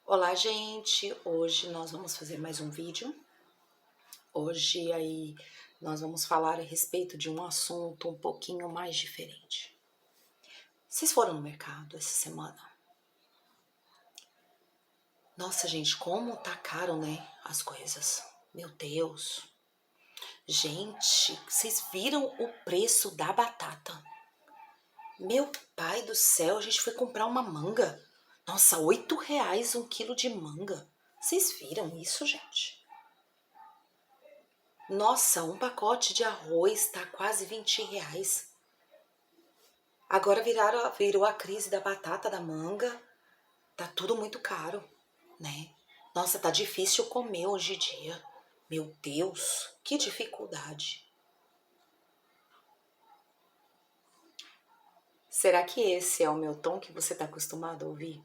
Olá, gente! Hoje nós vamos fazer mais um vídeo. Hoje aí nós vamos falar a respeito de um assunto um pouquinho mais diferente. Vocês foram no mercado essa semana? Nossa, gente, como tá caro, né? As coisas. Meu Deus! Gente, vocês viram o preço da batata? Meu pai do céu, a gente foi comprar uma manga. Nossa, R$ 8 um quilo de manga. Vocês viram isso, gente? Nossa, um pacote de arroz tá quase R$ 20. Agora virou a crise da batata, da manga. Tá tudo muito caro, né? Nossa, tá difícil comer hoje em dia. Meu Deus, que dificuldade. Será que esse é o meu tom que você tá acostumado a ouvir?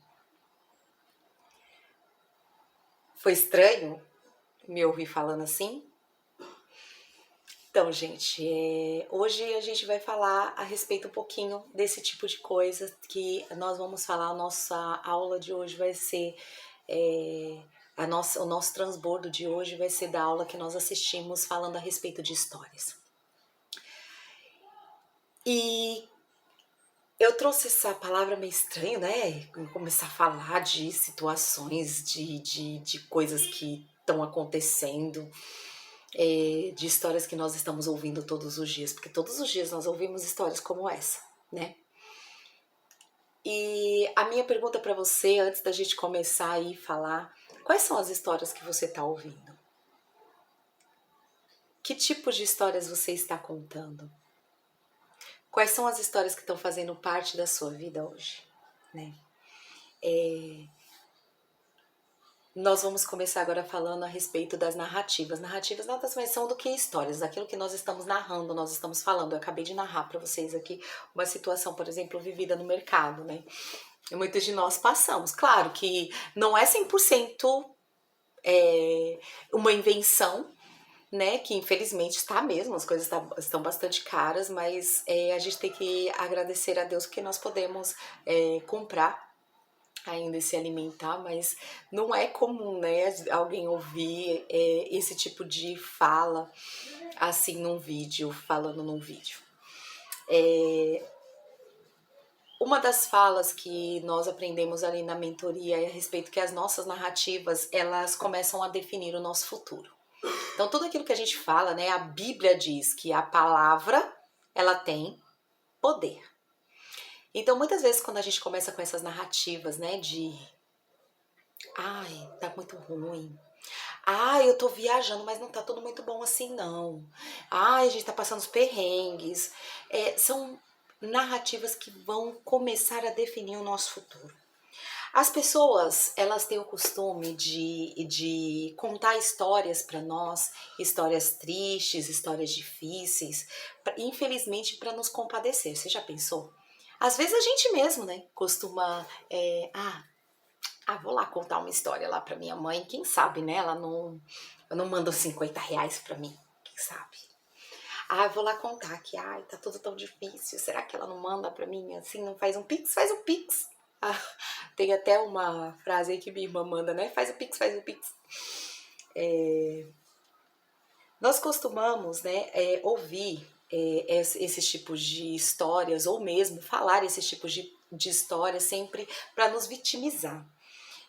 Foi estranho me ouvir falando assim? Então, gente, hoje a gente vai falar a respeito um pouquinho desse tipo de coisa que nós vamos falar. A nossa aula de hoje vai ser o nosso transbordo de hoje vai ser da aula que nós assistimos falando a respeito de histórias. E eu trouxe essa palavra meio estranha, né? Começar a falar de situações, de coisas que estão acontecendo, de histórias que nós estamos ouvindo todos os dias, porque todos os dias nós ouvimos histórias como essa, né? E a minha pergunta para você, antes da gente começar aí falar, quais são as histórias que você está ouvindo? Que tipo de histórias você está contando? Quais são as histórias que estão fazendo parte da sua vida hoje, né? Nós vamos começar agora falando a respeito das narrativas. Narrativas nada mais são do que histórias, daquilo que nós estamos narrando, nós estamos falando. Eu acabei de narrar para vocês aqui uma situação, por exemplo, vivida no mercado, né? E muitos de nós passamos. Claro que não é 100% uma invenção, né? Que infelizmente está mesmo, as coisas estão bastante caras, mas a gente tem que agradecer a Deus que nós podemos comprar ainda se alimentar, mas não é comum, né, alguém ouvir esse tipo de fala assim num vídeo, falando num vídeo. Uma das falas que nós aprendemos ali na mentoria é a respeito que as nossas narrativas, elas começam a definir o nosso futuro. Então, tudo aquilo que a gente fala, né, a Bíblia diz que a palavra, ela tem poder. Então, muitas vezes, quando a gente começa com essas narrativas, né, de ai, tá muito ruim. Ai, eu tô viajando, mas não tá tudo muito bom assim, não. Ai, a gente tá passando os perrengues. São narrativas que vão começar a definir o nosso futuro. As pessoas, elas têm o costume de contar histórias para nós, histórias tristes, histórias difíceis, infelizmente para nos compadecer. Você já pensou? Às vezes a gente mesmo, né, costuma, vou lá contar uma história lá pra minha mãe, quem sabe, né? Ela não manda R$ 50 pra mim, quem sabe? Vou lá contar que, tá tudo tão difícil, será que ela não manda pra mim assim, não faz um pix? Faz um pix. Ah, tem até uma frase aí que minha irmã manda, né? Faz o pix, faz o pix. Nós costumamos, né, ouvir esses tipos de histórias, ou mesmo falar esses tipos de histórias sempre para nos vitimizar,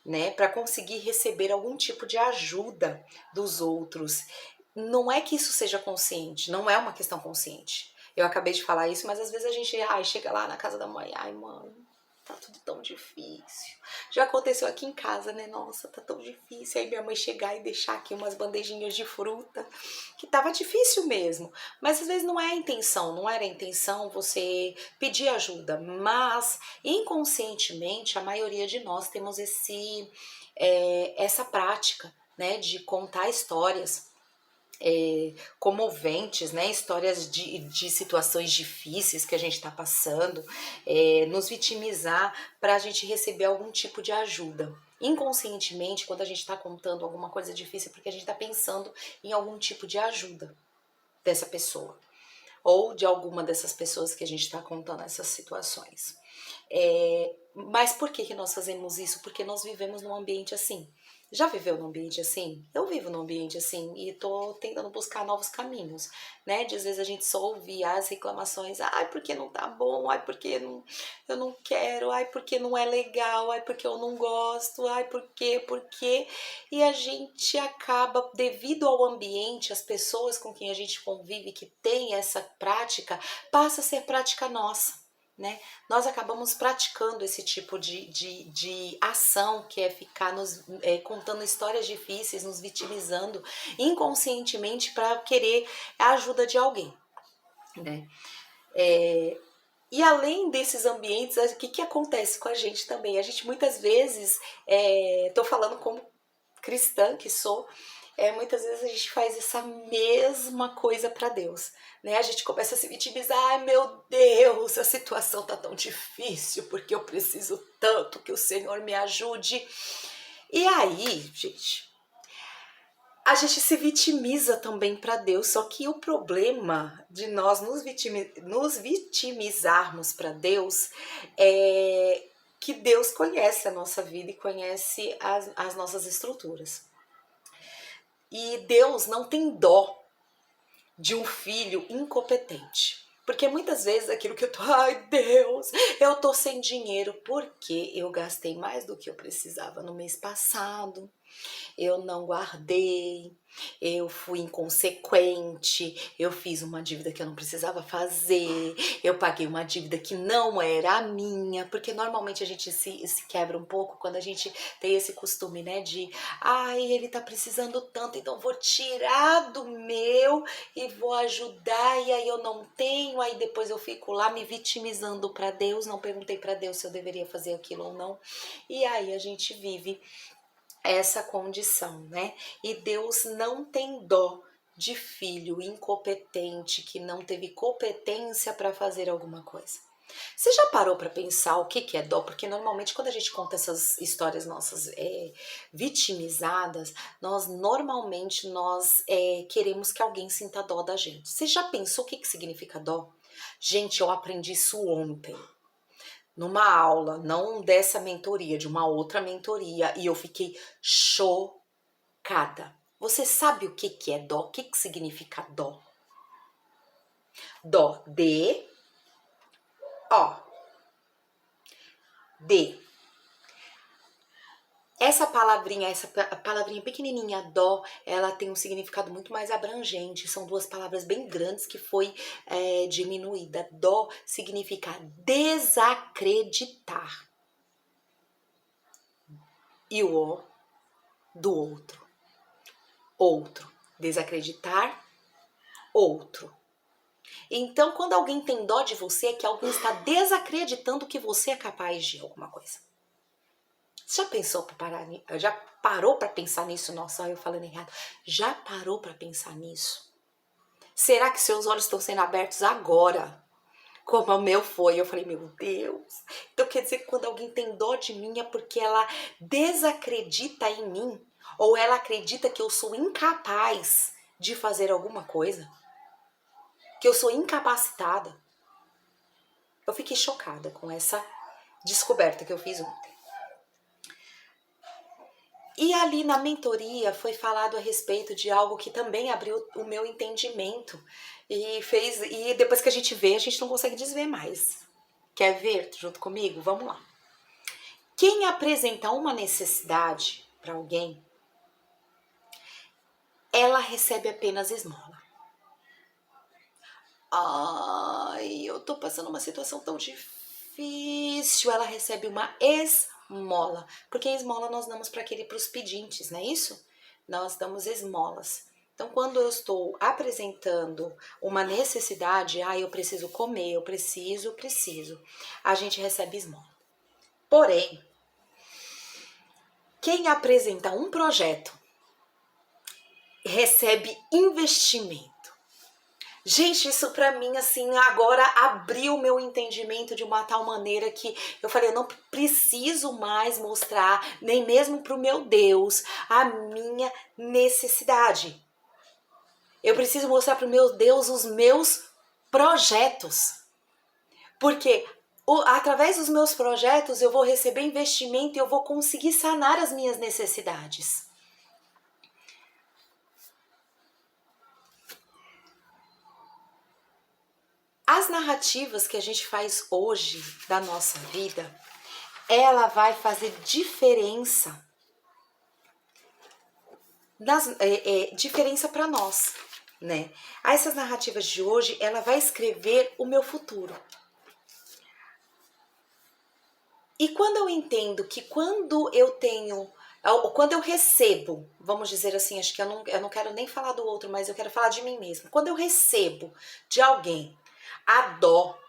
né, para conseguir receber algum tipo de ajuda dos outros. Não é que isso seja consciente, não é uma questão consciente. Eu acabei de falar isso, mas às vezes a gente chega lá na casa da mãe, mãe, tá tudo tão difícil. Já aconteceu aqui em casa, né? Nossa, tá tão difícil. Aí minha mãe chegar e deixar aqui umas bandejinhas de fruta, que tava difícil mesmo. Mas às vezes não é a intenção, não era a intenção você pedir ajuda, mas inconscientemente a maioria de nós temos essa prática, né, de contar histórias comoventes, né? Histórias de situações difíceis que a gente está passando, nos vitimizar para a gente receber algum tipo de ajuda. Inconscientemente, quando a gente está contando alguma coisa difícil, é porque a gente está pensando em algum tipo de ajuda dessa pessoa ou de alguma dessas pessoas que a gente está contando essas situações. Mas por que nós fazemos isso? Porque nós vivemos num ambiente assim. Já viveu num ambiente assim? Eu vivo num ambiente assim e tô tentando buscar novos caminhos, né? De às vezes a gente só ouvir as reclamações, ai, porque não tá bom, ai, porque não, eu não quero, ai, porque não é legal, ai, porque eu não gosto, ai, porque. E a gente acaba, devido ao ambiente, as pessoas com quem a gente convive que tem essa prática, passa a ser prática nossa. Né? Nós acabamos praticando esse tipo de ação, que é ficar contando histórias difíceis, nos vitimizando inconscientemente para querer a ajuda de alguém. Né? E além desses ambientes, o que acontece com a gente também? A gente muitas vezes, estou falando como cristã que sou, muitas vezes a gente faz essa mesma coisa para Deus, né? A gente começa a se vitimizar, ai meu Deus, a situação tá tão difícil, porque eu preciso tanto que o Senhor me ajude. E aí, gente, a gente se vitimiza também para Deus, só que o problema de nós nos vitimizarmos para Deus é que Deus conhece a nossa vida e conhece as nossas estruturas. E Deus não tem dó de um filho incompetente. Porque muitas vezes aquilo que eu tô, ai Deus, eu tô sem dinheiro porque eu gastei mais do que eu precisava no mês passado. Eu não guardei, eu fui inconsequente, eu fiz uma dívida que eu não precisava fazer, eu paguei uma dívida que não era a minha, porque normalmente a gente se quebra um pouco quando a gente tem esse costume, né, de, ai, ele tá precisando tanto, então vou tirar do meu e vou ajudar, e aí eu não tenho, aí depois eu fico lá me vitimizando para Deus, não perguntei para Deus se eu deveria fazer aquilo ou não, e aí a gente vive essa condição, né? E Deus não tem dó de filho incompetente que não teve competência para fazer alguma coisa. Você já parou para pensar o que é dó? Porque normalmente quando a gente conta essas histórias nossas vitimizadas, nós queremos que alguém sinta dó da gente. Você já pensou o que significa dó? Gente, eu aprendi isso ontem numa aula, não dessa mentoria, de uma outra mentoria, e eu fiquei chocada. Você sabe o que é dó? O que significa dó? Dó, D-O, D. Essa palavrinha pequenininha, dó, ela tem um significado muito mais abrangente. São duas palavras bem grandes que foi diminuída. Dó significa desacreditar. E o O do outro. Outro. Desacreditar, outro. Então, quando alguém tem dó de você, é que alguém está desacreditando que você é capaz de alguma coisa. Você já parou para pensar nisso? Nossa, eu falando errado. Já parou para pensar nisso? Será que seus olhos estão sendo abertos agora? Como o meu foi. Eu falei, meu Deus. Então quer dizer que quando alguém tem dó de mim é porque ela desacredita em mim? Ou ela acredita que eu sou incapaz de fazer alguma coisa? Que eu sou incapacitada? Eu fiquei chocada com essa descoberta que eu fiz ontem. E ali na mentoria foi falado a respeito de algo que também abriu o meu entendimento e depois que a gente vê, a gente não consegue desver mais. Quer ver junto comigo? Vamos lá. Quem apresenta uma necessidade para alguém, ela recebe apenas esmola. Ai, eu tô passando uma situação tão difícil. Ela recebe uma esmola. Porque a esmola nós damos para os pedintes, não é isso? Nós damos esmolas. Então, quando eu estou apresentando uma necessidade, eu preciso comer, eu preciso, a gente recebe esmola. Porém, quem apresenta um projeto recebe investimento. Gente, isso pra mim, assim, agora abriu o meu entendimento de uma tal maneira que eu falei, eu não preciso mais mostrar, nem mesmo pro meu Deus, a minha necessidade. Eu preciso mostrar pro meu Deus os meus projetos. Porque através dos meus projetos eu vou receber investimento e eu vou conseguir sanar as minhas necessidades. As narrativas que a gente faz hoje da nossa vida, ela vai fazer diferença, diferença para nós, né? Essas narrativas de hoje, ela vai escrever o meu futuro. E quando eu entendo que quando eu tenho, ou quando eu recebo, vamos dizer assim, acho que eu não quero nem falar do outro, mas eu quero falar de mim mesma. Quando eu recebo de alguém a dó,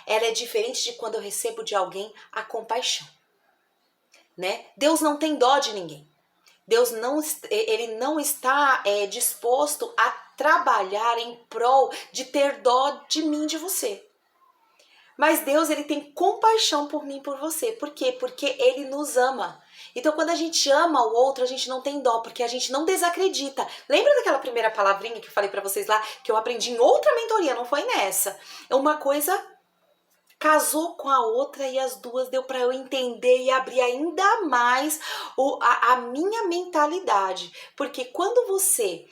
ela é diferente de quando eu recebo de alguém a compaixão, né? Deus não tem dó de ninguém. Deus ele não está disposto a trabalhar em prol de ter dó de mim, de você. Mas Deus, ele tem compaixão por mim e por você. Por quê? Porque ele nos ama. Então, quando a gente ama o outro, a gente não tem dó, porque a gente não desacredita. Lembra daquela primeira palavrinha que eu falei pra vocês lá, que eu aprendi em outra mentoria, não foi nessa? Uma coisa casou com a outra e as duas deu para eu entender e abrir ainda mais a minha mentalidade. Porque quando você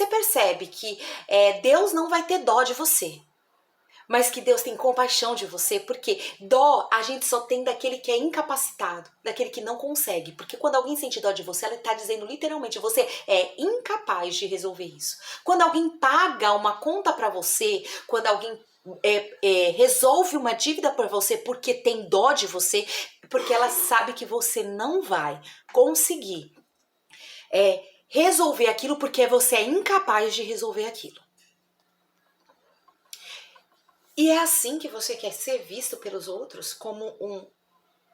percebe que Deus não vai ter dó de você, mas que Deus tem compaixão de você, porque dó a gente só tem daquele que é incapacitado, daquele que não consegue. Porque quando alguém sente dó de você, ela está dizendo literalmente, você é incapaz de resolver isso. Quando alguém paga uma conta para você, quando alguém resolve uma dívida para você porque tem dó de você, porque ela sabe que você não vai conseguir resolver aquilo porque você é incapaz de resolver aquilo. E é assim que você quer ser visto pelos outros, como um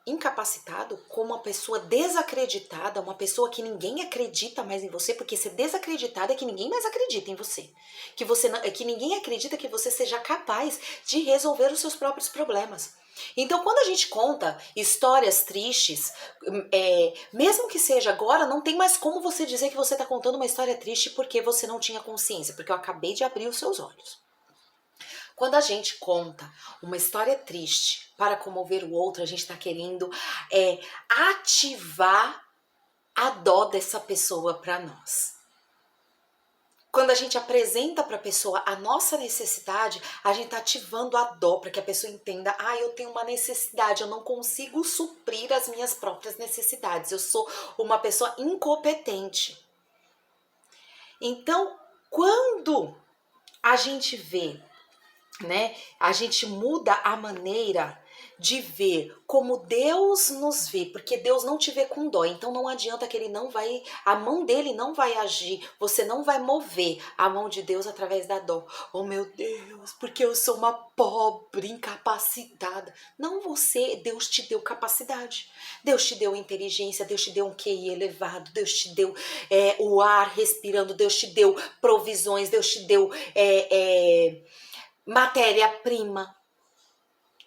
incapacitado, como uma pessoa desacreditada, uma pessoa que ninguém acredita mais em você, porque ser desacreditado é que ninguém mais acredita em você. Que ninguém acredita que você seja capaz de resolver os seus próprios problemas. Então, quando a gente conta histórias tristes, mesmo que seja agora, não tem mais como você dizer que você está contando uma história triste porque você não tinha consciência, porque eu acabei de abrir os seus olhos. Quando a gente conta uma história triste para comover o outro, a gente está querendo ativar a dó dessa pessoa para nós. Quando a gente apresenta para a pessoa a nossa necessidade, a gente está ativando a dó para que a pessoa entenda: eu tenho uma necessidade, eu não consigo suprir as minhas próprias necessidades, eu sou uma pessoa incompetente. Então, quando a gente vê, né, a gente muda a maneira de ver como Deus nos vê, porque Deus não te vê com dó, então não adianta que a mão dele não vai agir, você não vai mover a mão de Deus através da dó. Oh meu Deus, porque eu sou uma pobre, incapacitada. Não Deus te deu capacidade, Deus te deu inteligência, Deus te deu um QI elevado, Deus te deu o ar respirando, Deus te deu provisões, Deus te deu matéria-prima.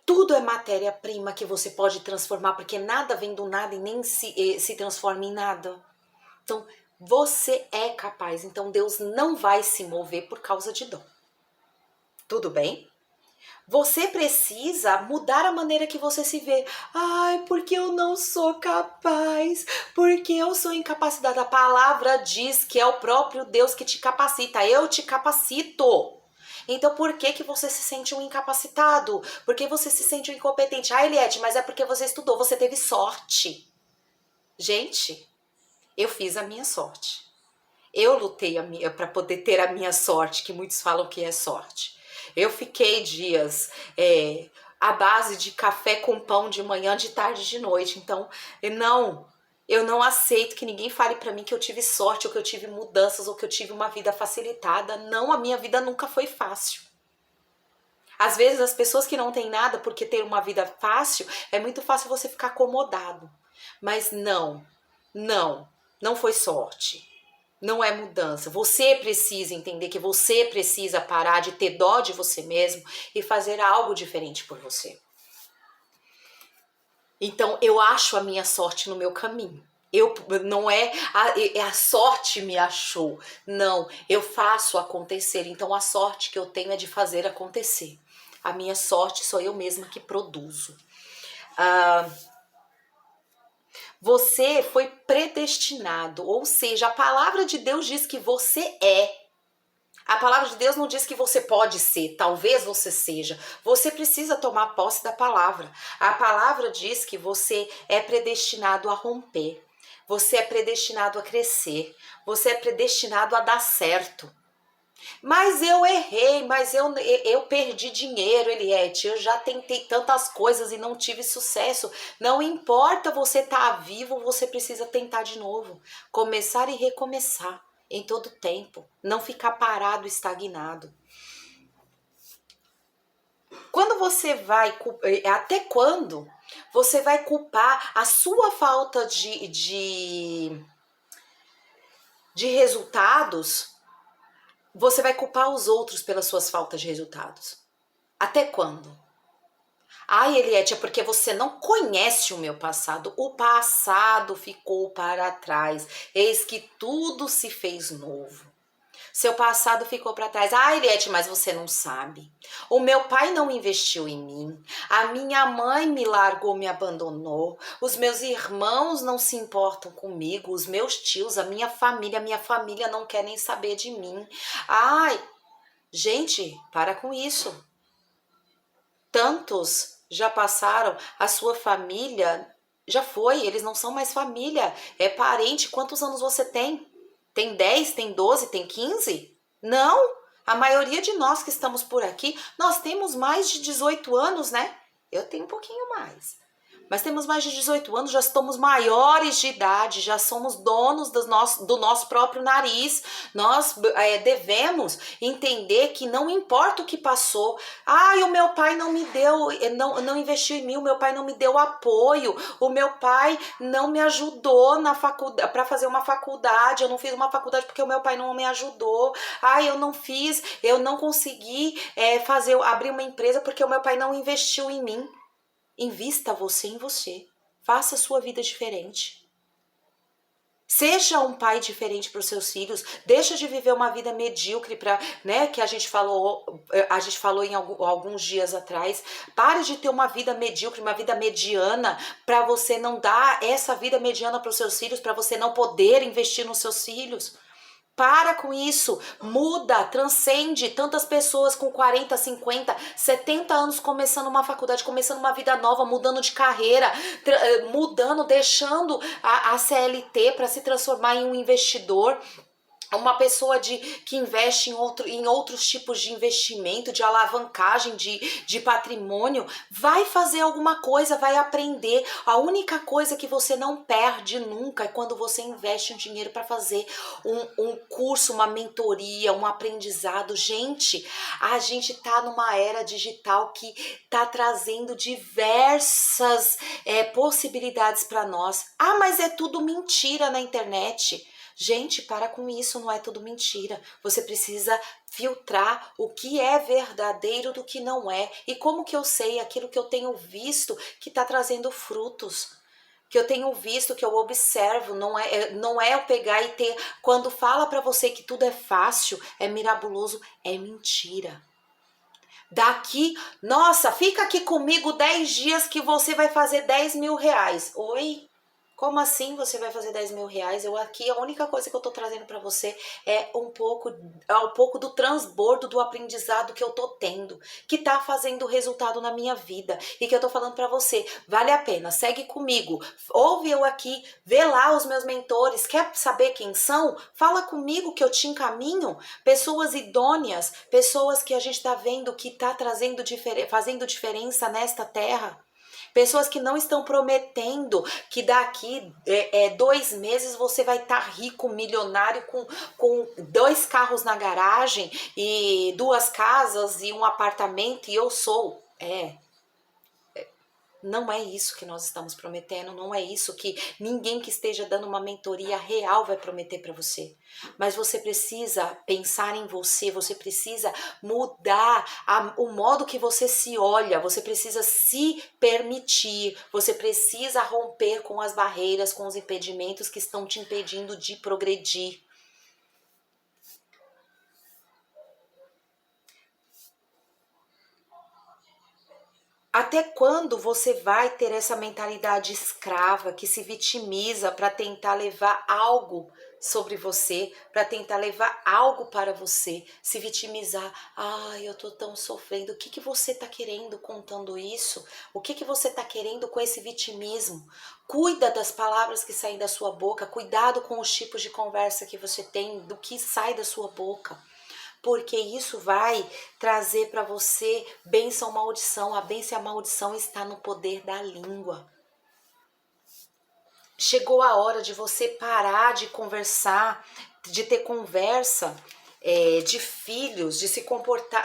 Tudo é matéria-prima que você pode transformar, porque nada vem do nada e nem se transforma em nada. Então, você é capaz. Então, Deus não vai se mover por causa de dó. Tudo bem? Você precisa mudar a maneira que você se vê. Porque eu não sou capaz, porque eu sou incapacitada. A palavra diz que é o próprio Deus que te capacita. Eu te capacito. Então, por que você se sente um incapacitado? Por que você se sente um incompetente? Eliette, mas é porque você estudou, você teve sorte. Gente, eu fiz a minha sorte. Eu lutei para poder ter a minha sorte, que muitos falam que é sorte. Eu fiquei dias à base de café com pão de manhã, de tarde e de noite. Então, eu não aceito que ninguém fale pra mim que eu tive sorte, ou que eu tive mudanças, ou que eu tive uma vida facilitada. Não, a minha vida nunca foi fácil. Às vezes as pessoas que não têm nada porque ter uma vida fácil, é muito fácil você ficar acomodado. Mas não foi sorte. Não é mudança. Você precisa entender que você precisa parar de ter dó de você mesmo e fazer algo diferente por você. Então, eu acho a minha sorte no meu caminho. Não é a sorte me achou. Não, eu faço acontecer. Então, a sorte que eu tenho é de fazer acontecer. A minha sorte sou eu mesma que produzo. Ah, você foi predestinado, ou seja, a palavra de Deus diz que você é. A palavra de Deus não diz que você pode ser, talvez você seja. Você precisa tomar posse da palavra. A palavra diz que você é predestinado a romper. Você é predestinado a crescer. Você é predestinado a dar certo. Mas eu errei, mas eu perdi dinheiro, Eliette. Eu já tentei tantas coisas e não tive sucesso. Não importa você estar vivo, você precisa tentar de novo. Começar e recomeçar em todo tempo. Não ficar parado, estagnado. Quando você vai, até quando você vai culpar a sua falta de resultados? Você vai culpar os outros pelas suas faltas de resultados. Até quando? Ai, Eliette, é porque você não conhece o meu passado. O passado ficou para trás. Eis que tudo se fez novo. Seu passado ficou para trás. Ah, Eliette, mas você não sabe. O meu pai não investiu em mim. A minha mãe me largou, me abandonou. Os meus irmãos não se importam comigo. Os meus tios, a minha família não quer nem saber de mim. Ai, gente, para com isso. Tantos já passaram, a sua família já foi, eles não são mais família, é parente. Quantos anos você tem? Tem 10, tem 12, tem 15? Não, a maioria de nós que estamos por aqui, nós temos mais de 18 anos, né? Eu tenho um pouquinho mais. Mas temos mais de 18 anos, já estamos maiores de idade, já somos donos do nosso próprio nariz. Nós devemos entender que não importa o que passou. Ai, o meu pai não me deu, não investiu em mim, o meu pai não me deu apoio, o meu pai não me ajudou na faculdade para fazer uma faculdade. Eu não fiz uma faculdade porque o meu pai não me ajudou. Ai, eu não consegui abrir uma empresa porque o meu pai não investiu em mim. Invista você em você. Faça a sua vida diferente. Seja um pai diferente para os seus filhos. Deixa de viver uma vida medíocre para, né, que a gente falou em alguns dias atrás. Pare de ter uma vida medíocre, uma vida mediana, para você não dar essa vida mediana para os seus filhos, para você não poder investir nos seus filhos. Para com isso, muda, transcende. Tantas pessoas com 40, 50, 70 anos começando uma faculdade, começando uma vida nova, mudando de carreira, mudando, deixando a CLT para se transformar em um investidor. Uma pessoa que investe em outros tipos de investimento, de alavancagem, de patrimônio, vai fazer alguma coisa, vai aprender. A única coisa que você não perde nunca é quando você investe um dinheiro para fazer um curso, uma mentoria, um aprendizado. Gente, a gente tá numa era digital que tá trazendo diversas possibilidades para nós. Ah, mas é tudo mentira na internet. Gente, para com isso, não é tudo mentira. Você precisa filtrar o que é verdadeiro do que não é. E como que eu sei aquilo que eu tenho visto que está trazendo frutos? Que eu tenho visto, que eu observo, não é eu pegar e ter. Quando fala para você que tudo é fácil, é mirabuloso, é mentira. Daqui, nossa, fica aqui comigo 10 dias que você vai fazer 10 mil reais. Oi? Como assim você vai fazer 10 mil reais? Eu aqui, a única coisa que eu tô trazendo para você é um pouco do transbordo do aprendizado que eu tô tendo, que tá fazendo resultado na minha vida e que eu tô falando para você, vale a pena, segue comigo, ouve eu aqui, vê lá os meus mentores, quer saber quem são? Fala comigo que eu te encaminho, pessoas idôneas, pessoas que a gente tá vendo que tá fazendo diferença nesta terra. Pessoas que não estão prometendo que daqui 2 meses você vai estar rico, milionário, com 2 carros na garagem e 2 casas e um apartamento e eu sou. Não é isso que nós estamos prometendo, não é isso que ninguém que esteja dando uma mentoria real vai prometer para você. Mas você precisa pensar em você, você precisa mudar o modo que você se olha, você precisa se permitir, você precisa romper com as barreiras, com os impedimentos que estão te impedindo de progredir. Até quando você vai ter essa mentalidade escrava que se vitimiza para tentar levar algo sobre você, para tentar levar algo para você, se vitimizar? Ai, eu tô tão sofrendo. O que que você tá querendo contando isso? O que que você tá querendo com esse vitimismo? Cuida das palavras que saem da sua boca, cuidado com os tipos de conversa que você tem, do que sai da sua boca. Porque isso vai trazer para você bênção ou maldição. A bênção e a maldição está no poder da língua. Chegou a hora de você parar de conversar, de ter conversa de filhos, de se comportar.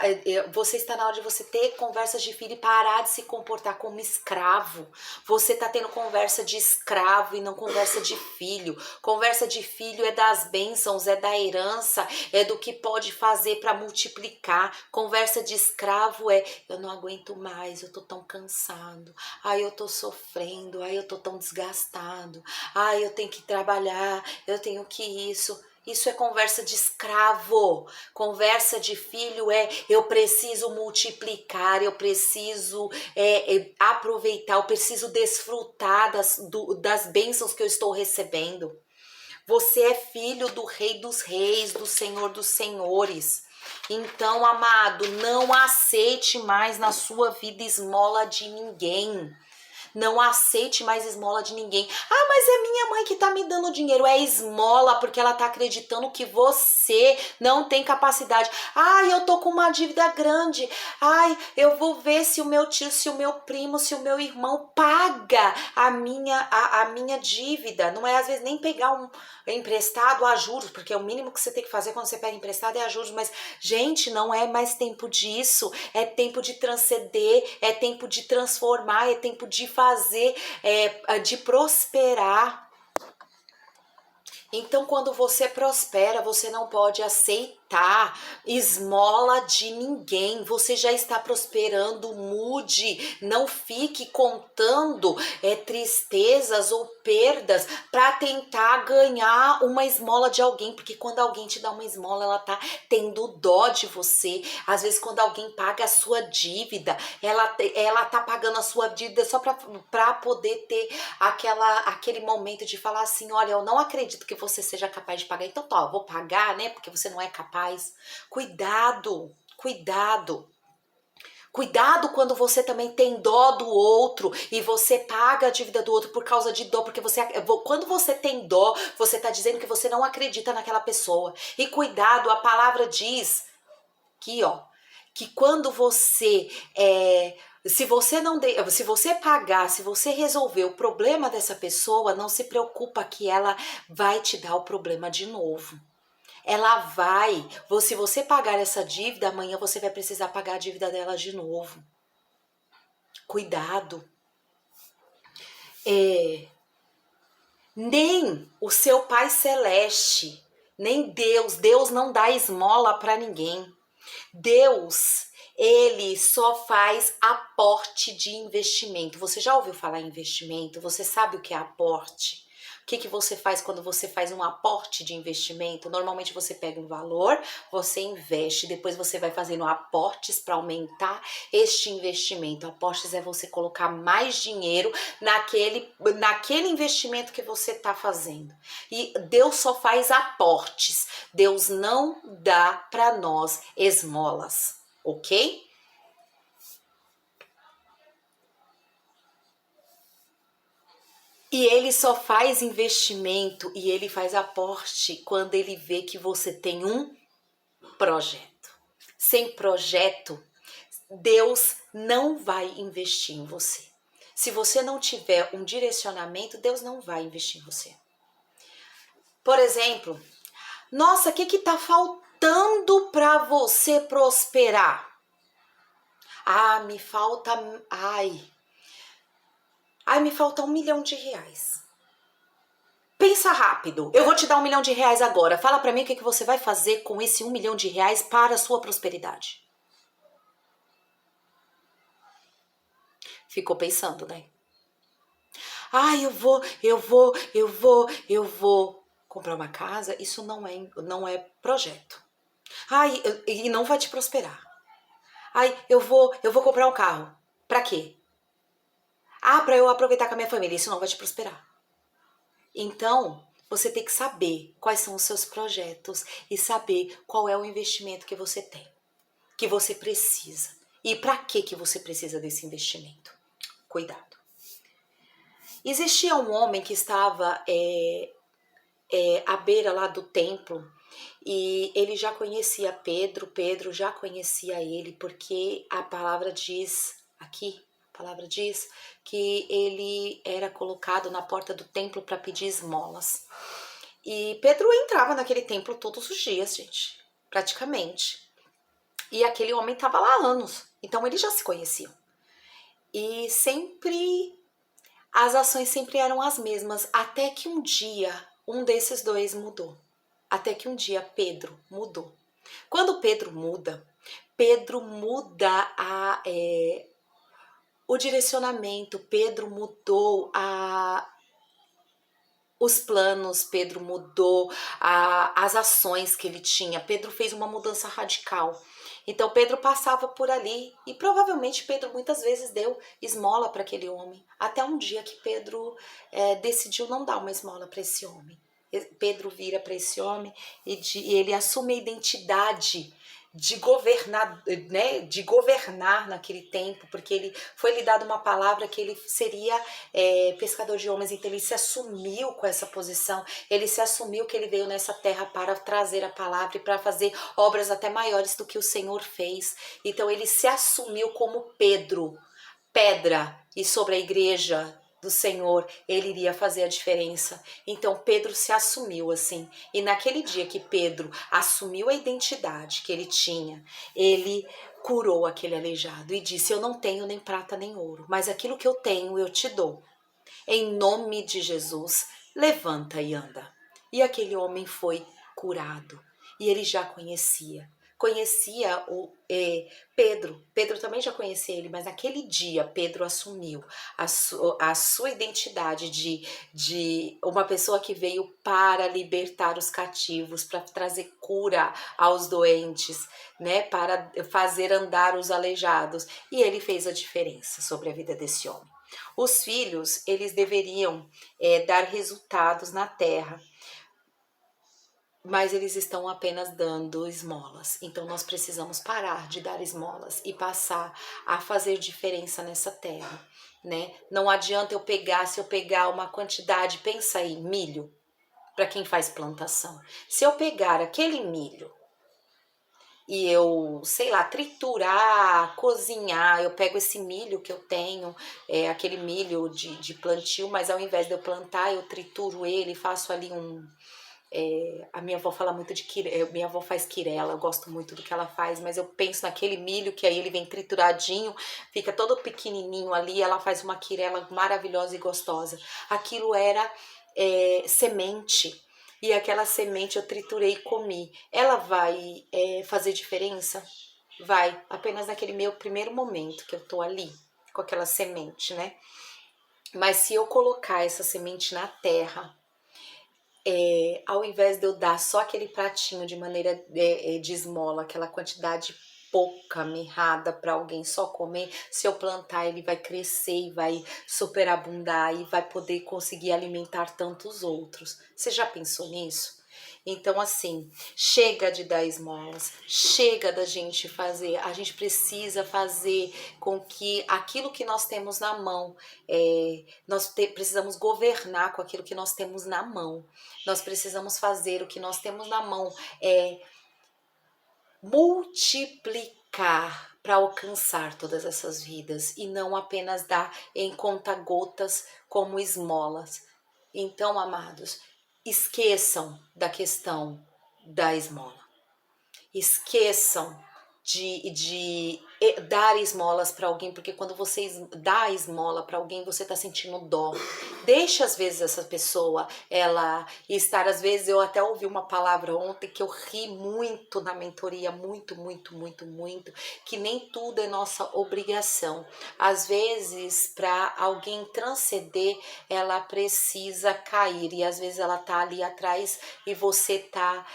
Você está na hora de você ter conversas de filho e parar de se comportar como escravo. Você está tendo conversa de escravo e não conversa de filho. Conversa de filho é das bênçãos, é da herança, é do que pode fazer para multiplicar. Conversa de escravo é: eu não aguento mais, eu tô tão cansado, ai, eu tô sofrendo, ai, eu tô tão desgastado, ai, eu tenho que trabalhar, eu tenho que isso. Isso é conversa de escravo. Conversa de filho é: eu preciso multiplicar, eu preciso aproveitar, eu preciso desfrutar das bênçãos que eu estou recebendo. Você é filho do Rei dos Reis, do Senhor dos Senhores. Então, amado, não aceite mais na sua vida esmola de ninguém. Não aceite mais esmola de ninguém. Ah, mas é minha mãe que tá me dando dinheiro. É esmola porque ela tá acreditando que você não tem capacidade. Ai, eu tô com uma dívida grande. Ai, eu vou ver se o meu tio, se o meu primo, se o meu irmão paga a minha dívida. Não é às vezes nem pegar um emprestado a juros, porque é o mínimo que você tem que fazer quando você pega emprestado é a juros. Mas, gente, não é mais tempo disso. É tempo de transcender, é tempo de transformar, é tempo de fazer, de prosperar. Então, quando você prospera, você não pode aceitar esmola de ninguém. Você já está prosperando, mude. Não fique contando tristezas ou perdas para tentar ganhar uma esmola de alguém, porque quando alguém te dá uma esmola, ela tá tendo dó de você. Às vezes, quando alguém paga a sua dívida, ela tá pagando a sua dívida só para poder ter aquele momento de falar assim: olha, eu não acredito que você seja capaz de pagar, então tá, eu vou pagar, né, porque você não é capaz. Cuidado, cuidado. Cuidado quando você também tem dó do outro e você paga a dívida do outro por causa de dó, porque quando você tem dó, você está dizendo que você não acredita naquela pessoa. E cuidado, a palavra diz aqui, ó, que quando você se você pagar, se você resolver o problema dessa pessoa, não se preocupa que ela vai te dar o problema de novo. Ela vai, se você pagar essa dívida, amanhã você vai precisar pagar a dívida dela de novo. Cuidado. Nem o seu Pai Celeste, nem Deus não dá esmola para ninguém. Deus, ele só faz aporte de investimento. Você já ouviu falar em investimento? Você sabe o que é aporte? O que você faz quando você faz um aporte de investimento? Normalmente você pega um valor, você investe, depois você vai fazendo aportes para aumentar este investimento. Aportes é você colocar mais dinheiro naquele investimento que você está fazendo. E Deus só faz aportes. Deus não dá para nós esmolas, ok? E ele só faz investimento e ele faz aporte quando ele vê que você tem um projeto. Sem projeto, Deus não vai investir em você. Se você não tiver um direcionamento, Deus não vai investir em você. Por exemplo, nossa, o que tá faltando para você prosperar? Ah, me falta, me falta R$1 milhão. Pensa rápido, eu vou te dar R$1 milhão agora. Fala pra mim o que você vai fazer com esse R$1 milhão para a sua prosperidade. Ficou pensando, né? Ah, eu vou comprar uma casa. Isso não é projeto. Ai, e não vai te prosperar. Ai, eu vou comprar um carro. Pra quê? Ah, para eu aproveitar com a minha família. Isso não vai te prosperar. Então, você tem que saber quais são os seus projetos e saber qual é o investimento que você tem, que você precisa. E para que você precisa desse investimento? Cuidado. Existia um homem que estava à beira lá do templo e ele já conhecia Pedro, Pedro já conhecia ele, porque a palavra diz aqui, a palavra diz que ele era colocado na porta do templo para pedir esmolas. E Pedro entrava naquele templo todos os dias, gente, praticamente. E aquele homem estava lá há anos, então eles já se conheciam. E sempre, as ações sempre eram as mesmas, até que um dia um desses dois mudou. Até que um dia Pedro mudou. Quando Pedro muda o direcionamento, Pedro mudou os planos, Pedro mudou as ações que ele tinha. Pedro fez uma mudança radical. Então Pedro passava por ali e provavelmente Pedro muitas vezes deu esmola para aquele homem. Até um dia que Pedro decidiu não dar uma esmola para esse homem. Pedro vira para esse homem e ele assume a identidade de governar, né, de governar naquele tempo, porque ele foi lhe dado uma palavra que ele seria pescador de homens, então ele se assumiu com essa posição, ele se assumiu que ele veio nessa terra para trazer a palavra e para fazer obras até maiores do que o Senhor fez. Então ele se assumiu como Pedro, pedra, e sobre a igreja do Senhor, ele iria fazer a diferença. Então Pedro se assumiu assim. E naquele dia que Pedro assumiu a identidade que ele tinha, ele curou aquele aleijado e disse: eu não tenho nem prata nem ouro, mas aquilo que eu tenho eu te dou. Em nome de Jesus, levanta e anda. E aquele homem foi curado. E ele já conhecia Pedro. Pedro também já conhecia ele, mas naquele dia Pedro assumiu a sua identidade de uma pessoa que veio para libertar os cativos, para trazer cura aos doentes, né, para fazer andar os aleijados. E ele fez a diferença sobre a vida desse homem. Os filhos, eles deveriam dar resultados na terra, mas eles estão apenas dando esmolas. Então nós precisamos parar de dar esmolas e passar a fazer diferença nessa terra, né? Não adianta se eu pegar uma quantidade, pensa aí, milho, para quem faz plantação. Se eu pegar aquele milho e eu, sei lá, triturar, cozinhar, eu pego esse milho que eu tenho, aquele milho de plantio, mas ao invés de eu plantar, eu trituro ele, faço ali a minha avó fala muito de minha avó faz quirela, eu gosto muito do que ela faz, mas eu penso naquele milho que aí ele vem trituradinho, fica todo pequenininho ali, ela faz uma quirela maravilhosa e gostosa. Aquilo era semente, e aquela semente eu triturei e comi. Ela vai fazer diferença? Vai, apenas naquele meu primeiro momento que eu tô ali com aquela semente, né? Mas se eu colocar essa semente na terra, ao invés de eu dar só aquele pratinho de maneira de esmola, aquela quantidade pouca, mirrada para alguém só comer, se eu plantar ele vai crescer e vai superabundar e vai poder conseguir alimentar tantos outros. Você já pensou nisso? Então, assim, chega de dar esmolas, chega da gente fazer, a gente precisa fazer com que aquilo que nós temos na mão, precisamos governar com aquilo que nós temos na mão. Nós precisamos fazer o que nós temos na mão, multiplicar para alcançar todas essas vidas e não apenas dar em conta-gotas como esmolas. Então, amados, esqueçam da questão da esmola. Esqueçam de dar esmolas para alguém, porque quando você dá esmola para alguém, você está sentindo dó. Deixa às vezes essa pessoa, ela estar, às vezes eu até ouvi uma palavra ontem que eu ri muito na mentoria, muito, que nem tudo é nossa obrigação. Às vezes, para alguém transcender, ela precisa cair, e às vezes ela tá ali atrás e você tá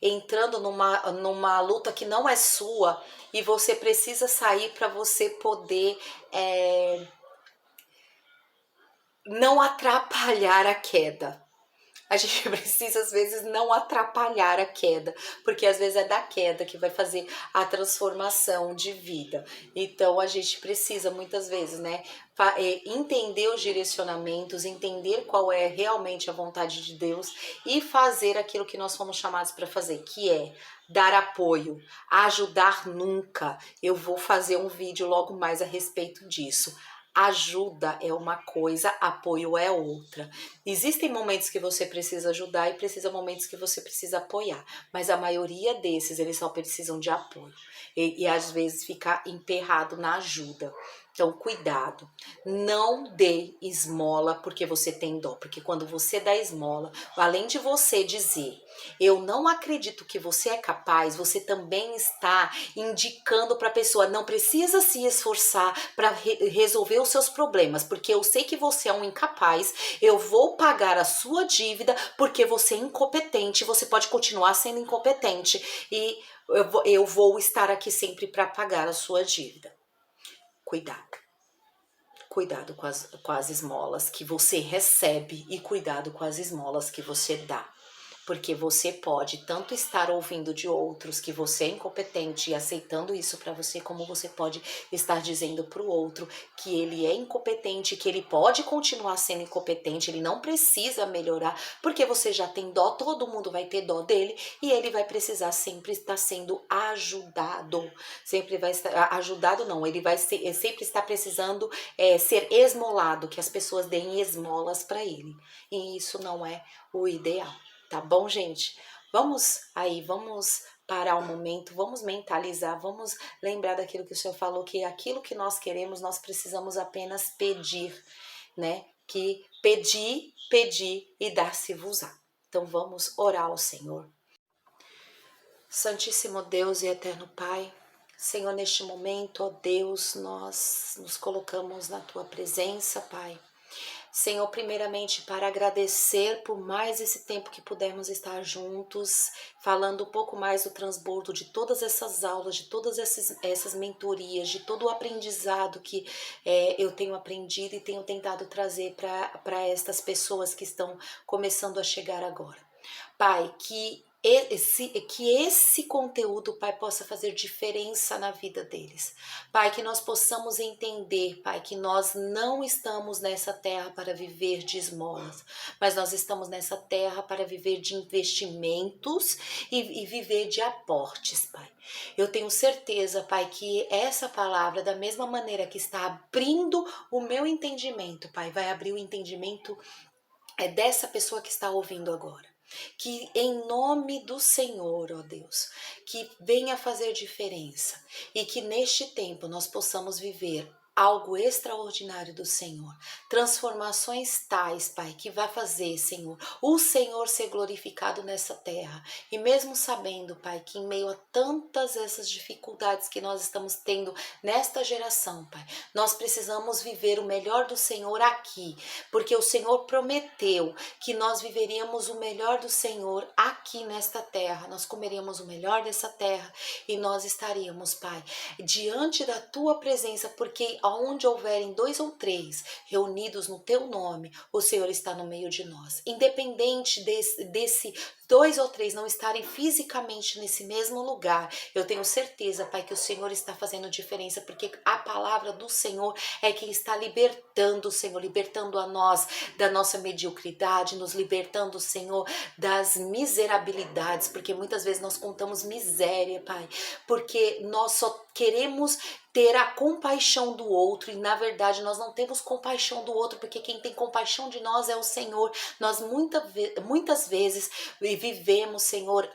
entrando numa luta que não é sua, e você precisa sair para você poder não atrapalhar a queda. A gente precisa, às vezes, não atrapalhar a queda, porque às vezes é da queda que vai fazer a transformação de vida. Então, a gente precisa, muitas vezes, né, entender os direcionamentos, entender qual é realmente a vontade de Deus e fazer aquilo que nós fomos chamados para fazer, que é dar apoio, ajudar nunca. Eu vou fazer um vídeo logo mais a respeito disso. Ajuda é uma coisa, apoio é outra. Existem momentos que você precisa ajudar e precisa momentos que você precisa apoiar, mas a maioria desses eles só precisam de apoio e às vezes ficar emperrado na ajuda. Então, cuidado, não dê esmola porque você tem dó, porque quando você dá esmola, além de você dizer, eu não acredito que você é capaz, você também está indicando para a pessoa, não precisa se esforçar para resolver os seus problemas, porque eu sei que você é um incapaz, eu vou pagar a sua dívida porque você é incompetente, você pode continuar sendo incompetente e eu vou estar aqui sempre para pagar a sua dívida. Cuidado. Cuidado com as esmolas que você recebe e cuidado com as esmolas que você dá. Porque você pode tanto estar ouvindo de outros que você é incompetente e aceitando isso para você, como você pode estar dizendo para o outro que ele é incompetente, que ele pode continuar sendo incompetente, ele não precisa melhorar, porque você já tem dó, todo mundo vai ter dó dele e ele vai precisar sempre estar sendo ajudado. Sempre vai estar ajudado, não, ele vai sempre estar precisando ser esmolado, que as pessoas deem esmolas para ele. E isso não é o ideal. Tá bom, gente? Vamos parar um momento, vamos mentalizar, vamos lembrar daquilo que o Senhor falou, que aquilo que nós queremos, nós precisamos apenas pedir, né? Que pedir e dar-se-vos-á. Então vamos orar ao Senhor. Santíssimo Deus e eterno Pai, Senhor, neste momento, ó Deus, nós nos colocamos na Tua presença, Pai. Senhor, primeiramente para agradecer por mais esse tempo que pudermos estar juntos, falando um pouco mais do transbordo de todas essas aulas, de todas essas mentorias, de todo o aprendizado que eu tenho aprendido e tenho tentado trazer para estas pessoas que estão começando a chegar agora. Pai, que esse conteúdo, Pai, possa fazer diferença na vida deles. Pai, que nós possamos entender, Pai, que nós não estamos nessa terra para viver de esmolas, mas nós estamos nessa terra para viver de investimentos e viver de aportes, Pai. Eu tenho certeza, Pai, que essa palavra, da mesma maneira que está abrindo o meu entendimento, Pai, vai abrir o entendimento dessa pessoa que está ouvindo agora. Que em nome do Senhor, ó Deus, que venha fazer diferença e que neste tempo nós possamos viver algo extraordinário do Senhor, transformações tais, Pai, que vai fazer, Senhor, o Senhor ser glorificado nessa terra. E mesmo sabendo, Pai, que em meio a tantas essas dificuldades que nós estamos tendo nesta geração, Pai, nós precisamos viver o melhor do Senhor aqui, porque o Senhor prometeu que nós viveríamos o melhor do Senhor aqui nesta terra, nós comeríamos o melhor dessa terra e nós estaríamos, Pai, diante da Tua presença, porque aonde houverem 2 ou 3 reunidos no Teu nome, o Senhor está no meio de nós. Independente desse 2 ou 3 não estarem fisicamente nesse mesmo lugar, eu tenho certeza, Pai, que o Senhor está fazendo diferença, porque a palavra do Senhor é quem está libertando, Senhor, libertando a nós da nossa mediocridade, nos libertando, Senhor, das miserabilidades, porque muitas vezes nós contamos miséria, Pai, porque nós só queremos ter a compaixão do outro e na verdade nós não temos compaixão do outro, porque quem tem compaixão de nós é o Senhor. Nós muitas vezes vivemos, Senhor,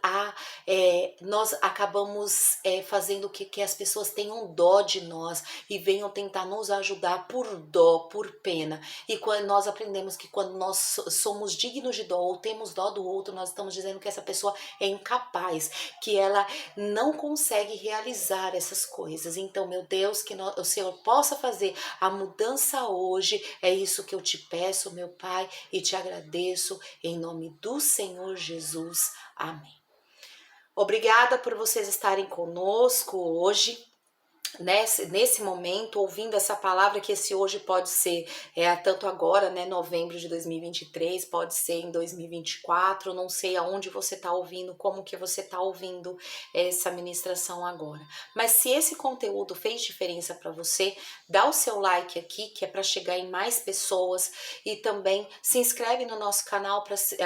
nós acabamos fazendo que as pessoas tenham dó de nós e venham tentar nos ajudar por dó, por pena. E quando nós aprendemos que quando nós somos dignos de dó ou temos dó do outro, nós estamos dizendo que essa pessoa é incapaz, que ela não consegue realizar essas coisas. Então, meu Deus, que o Senhor possa fazer a mudança hoje. É isso que eu te peço, meu Pai, e te agradeço em nome do Senhor Jesus. Amém. Obrigada por vocês estarem conosco hoje. nesse momento, ouvindo essa palavra, que esse hoje pode ser tanto agora, né, novembro de 2023, pode ser em 2024, não sei aonde você está ouvindo, como que você está ouvindo essa ministração agora. Mas se esse conteúdo fez diferença para você, dá o seu like aqui, que é para chegar em mais pessoas, e também se inscreve no nosso canal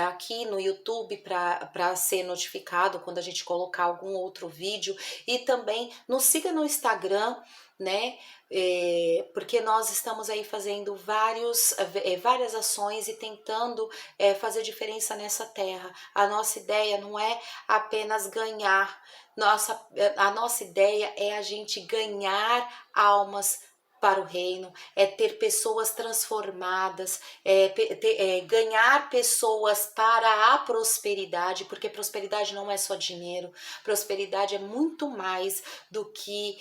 aqui no YouTube para ser notificado quando a gente colocar algum outro vídeo, e também nos siga no Instagram, né? Porque nós estamos aí fazendo várias ações e tentando fazer diferença nessa terra. A nossa ideia não é apenas ganhar, a nossa ideia é a gente ganhar almas para o reino, é ter pessoas transformadas, ganhar pessoas para a prosperidade, porque prosperidade não é só dinheiro, prosperidade é muito mais do que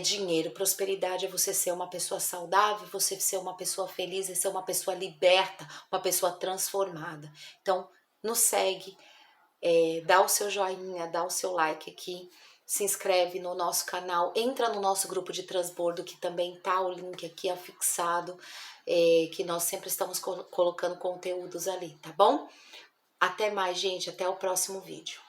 dinheiro. Prosperidade é você ser uma pessoa saudável, você ser uma pessoa feliz, é ser uma pessoa liberta, uma pessoa transformada. Então, nos segue, dá o seu joinha, dá o seu like aqui, se inscreve no nosso canal, entra no nosso grupo de transbordo, que também tá o link aqui afixado, que nós sempre estamos colocando conteúdos ali, tá bom? Até mais, gente, até o próximo vídeo.